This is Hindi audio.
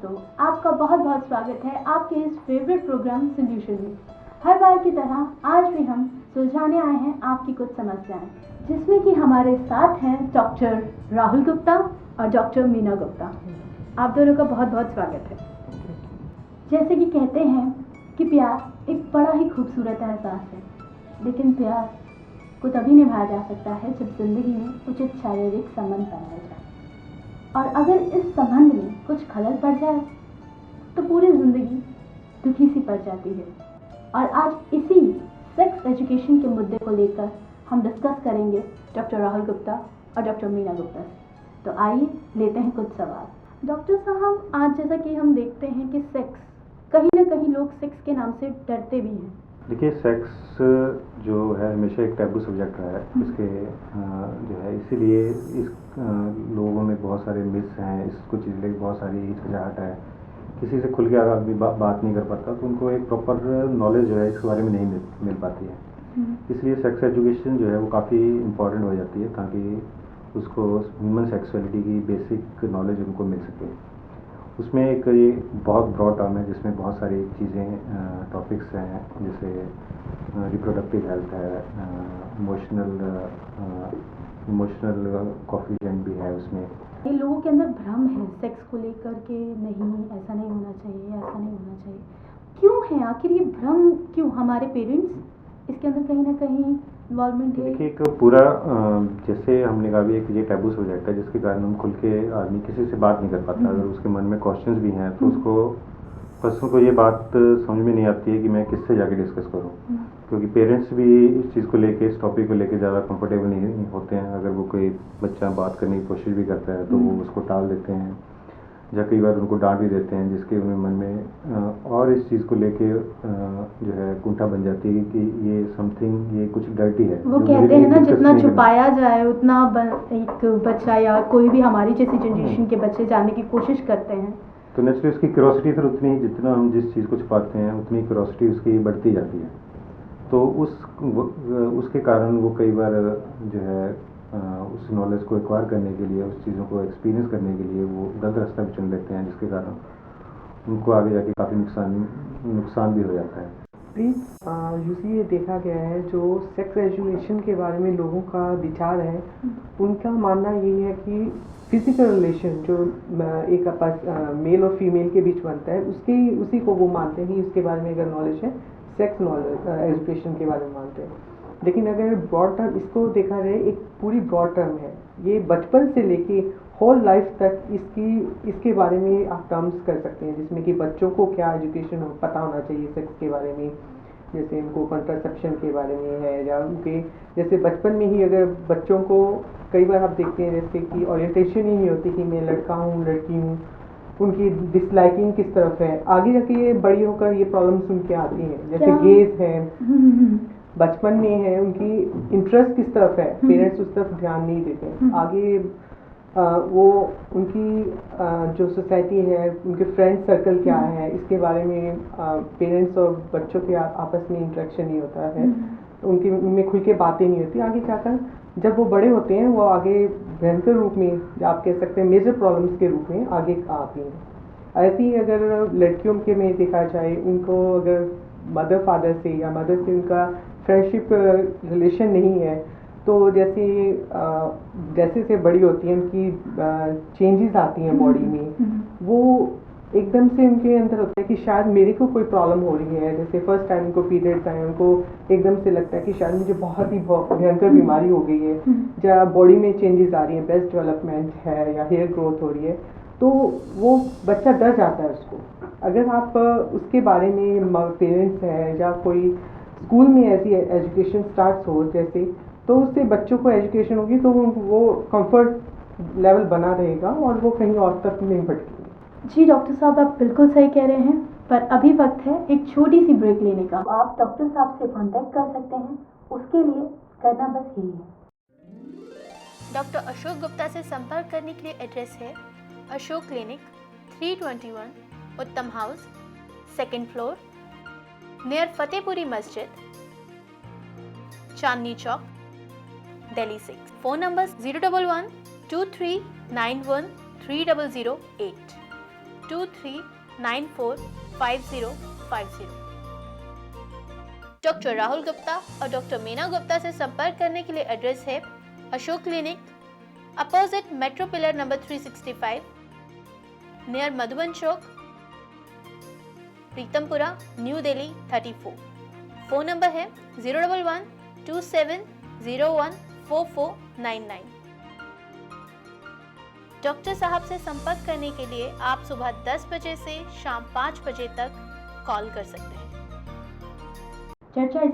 दोस्तों, आपका बहुत बहुत स्वागत है आपके इस फेवरेट प्रोग्राम सॉल्यूशन में। हर बार की तरह आज भी हम सुलझाने आए हैं आपकी कुछ समस्याएं, जिसमें कि हमारे साथ हैं डॉक्टर राहुल गुप्ता और डॉक्टर मीना गुप्ता। आप दोनों का बहुत बहुत स्वागत है। जैसे कि कहते हैं कि प्यार एक बड़ा ही खूबसूरत एहसास है, लेकिन प्यार को तभी निभाया जा सकता है जब जिंदगी में उचित शारीरिक संबंध बनाया जाए, और अगर इस संबंध में कुछ खलल पड़ जाए तो पूरी जिंदगी दुखी सी पड़ जाती है। और आज इसी सेक्स एजुकेशन के मुद्दे को लेकर हम डिस्कस करेंगे डॉक्टर राहुल गुप्ता और डॉक्टर मीना गुप्ता से। तो आइए लेते हैं कुछ सवाल। डॉक्टर साहब, आज जैसा कि हम देखते हैं कि सेक्स, कहीं ना कहीं लोग सेक्स के नाम से डरते भी हैं। देखिए, सेक्स जो है हमेशा एक टैबू सब्जेक्ट रहा है। इसके जो है इसीलिए इस लोगों में बहुत सारे मिस हैं, इसको चीज़ लेकर बहुत सारी हिचकिचाहट है। किसी से खुल के अगर आदमी बात नहीं कर पाता तो उनको एक प्रॉपर नॉलेज जो है इसके बारे में नहीं मिल पाती है। इसलिए सेक्स एजुकेशन जो है वो काफ़ी इम्पोर्टेंट हो जाती है, ताकि उसको ह्यूमन सेक्सुअलिटी की बेसिक नॉलेज उनको मिल सके। उसमें एक ये बहुत ब्रॉड टर्म है जिसमें बहुत सारी चीज़ें टॉपिक्स हैं, जैसे रिप्रोडक्टिव हेल्थ है, इमोशनल कोफिशिएंट भी है उसमें। ये लोगों के अंदर भ्रम है सेक्स को लेकर के, नहीं ऐसा नहीं होना चाहिए, ऐसा नहीं होना चाहिए। क्यों है आखिर ये भ्रम? क्यों हमारे पेरेंट्स इसके अंदर कहीं ना कहीं इन्वॉल्वमेंट है? देखिए, एक पूरा जैसे हमने कहा भी एक ये टैबू सब्जेक्ट है जिसके कारण हम खुल के आदमी किसी से बात नहीं कर पाता। अगर उसके मन में क्वेश्चंस भी हैं तो उसको पर्सन को ये बात समझ में नहीं आती है कि मैं किससे जाके डिस्कस करूं, क्योंकि पेरेंट्स भी इस चीज़ को लेके, इस टॉपिक को लेके ज़्यादा कंफर्टेबल नहीं होते हैं। अगर वो कोई बच्चा बात करने की कोशिश भी करता है तो वो उसको टाल देते हैं, या कई बार उनको डांट भी देते हैं, जिसके उन्हें मन में और इस चीज़ को लेके जो है कुंठा बन जाती है कि ये समथिंग, ये कुछ डर्टी है। वो कहते हैं ना, जितना छुपाया जाए उतना एक बच्चा या कोई भी हमारी जैसी जनरेशन के बच्चे जानने की कोशिश करते हैं। तो नेचुरली उसकी क्यूरोसिटी फिर उतनी, जितना हम जिस चीज़ को छुपाते हैं उतनी क्यूरोसिटी उसकी बढ़ती जाती है। तो उसके कारण वो कई बार जो है उस नॉलेज को एक्वायर करने के लिए, उस चीज़ों को एक्सपीरियंस करने के लिए वो गलत रास्ता भी चुन लेते हैं, जिसके कारण उनको आगे जाके काफ़ी नुकसान भी हो जाता है। प्लीज़ यूजली ये देखा गया है, जो सेक्स एजुकेशन के बारे में लोगों का विचार है, उनका मानना यही है कि फिजिकल रिलेशन जो एक मेल और फीमेल के बीच बनता है, उसी को वो मानते हैं कि उसके बारे में अगर नॉलेज है, सेक्स नॉलेज एजुकेशन के बारे में मानते हैं। लेकिन अगर ब्रॉड टर्म इसको देखा जाए, एक पूरी ब्रॉड टर्म है, ये बचपन से लेके होल लाइफ तक इसके बारे में आप टर्म्स कर सकते हैं, जिसमें कि बच्चों को क्या एजुकेशन पता होना चाहिए सेक्स के बारे में, जैसे इनको कंट्रासेप्शन के बारे में है, या उनके जैसे बचपन में ही अगर बच्चों को कई बार आप देखते हैं जैसे कि ओरिएंटेशन ही नहीं होती कि मैं लड़का हूँ लड़की हूँ, उनकी डिसलाइकिंग किस तरफ है, आगे जाके ये बड़ी होकर ये प्रॉब्लम्स उनके आती हैं। जैसे गेज है, बचपन में है, उनकी इंटरेस्ट किस तरफ है, पेरेंट्स उस तरफ ध्यान नहीं देते हैं। आगे वो उनकी जो सोसाइटी है, उनके फ्रेंड सर्कल क्या है, इसके बारे में पेरेंट्स और बच्चों के आपस में इंटरेक्शन नहीं होता है, उनमें खुल के बातें नहीं होती। आगे जाकर जब वो बड़े होते हैं, वो आगे भयंकर रूप में, आप कह सकते हैं मेजर प्रॉब्लम्स के रूप में आगे आती हैं। ऐसे ही अगर लड़कियों के में देखा जाए, उनको अगर मदर फादर से या मदर से उनका फ्रेंडशिप रिलेशन नहीं है, तो जैसे से बड़ी होती हैं, उनकी चेंजेस आती हैं बॉडी में, वो एकदम से उनके अंदर होता है कि शायद मेरे को कोई प्रॉब्लम हो रही है। जैसे फर्स्ट टाइम उनको पीरियड्स आए, उनको एकदम से लगता है कि शायद मुझे बहुत ही भयंकर बीमारी हो गई है, या बॉडी में चेंजेस आ रही हैं, ब्रेस्ट डेवलपमेंट है या हेयर ग्रोथ हो रही है, तो वो बच्चा डर जाता है उसको। अगर आप उसके बारे में पेरेंट्स है या कोई स्कूल में ऐसी एजुकेशन स्टार्ट हो जैसे, तो उससे बच्चों को एजुकेशन होगी तो वो कंफर्ट लेवल बना रहेगा और वो कहीं और तक नहीं भटकेगा। जी डॉक्टर साहब, आप बिल्कुल सही कह रहे हैं, पर अभी वक्त है एक छोटी सी ब्रेक लेने का। आप डॉक्टर साहब से कांटेक्ट कर सकते हैं, उसके लिए करना बस यही है। डॉक्टर अशोक गुप्ता से संपर्क करने के लिए एड्रेस है अशोक क्लिनिक, 321 उत्तम house, 2nd floor, near Fatehpuri Masjid, Chandni Chowk, Delhi 6। Phone number 011-2391-3008। 23945050। Doctor Rahul Gupta और डॉक्टर मीना गुप्ता से संपर्क करने के लिए एड्रेस है Ashok clinic, opposite metro pillar number 365, near Madhuban Chowk, Pitampura, new Delhi 34। Phone number है 01127014499। डॉक्टर साहब से संपर्क करने के लिए आप सुबह 10 बजे से शाम 5 बजे तक कॉल कर सकते हैं। चर्चा इसी